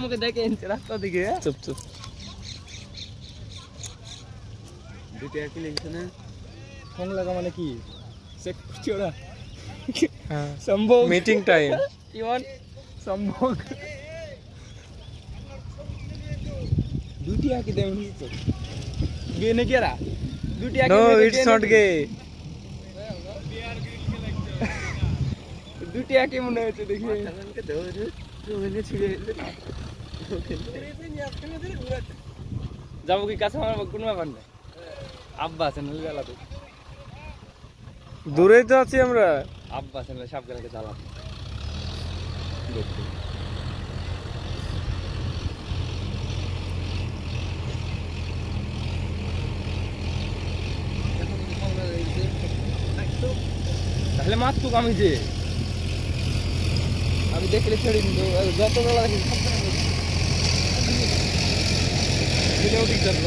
মুখে দেখে রাস্তা দিকে চুপ চুপ দুটো একই লিখছে না ফোন লাগা মানে কি চেক করছি ওরা হ্যাঁ সম্ভব মিটিং টাইম কি বল সম্ভব দুটি একই দেউনি তো গে নে কেরা দুটি একই নো ইটস নট গে দুটি একই মনে হচ্ছে দেখি যাবো কি কাছে আমার কোনো ব্যাপার নেই আব্বা আছে নাহলে জ্বালাতে দূরেই তো আছি আমরা আব্বা আছে নাহলে সাপ গেলাকে জ্বালাতে তাহলে মারতুক আমি যে আমি দেখলে ছেড়ে দিত যত বেলা দেখি ভিডিও ঠিক আছে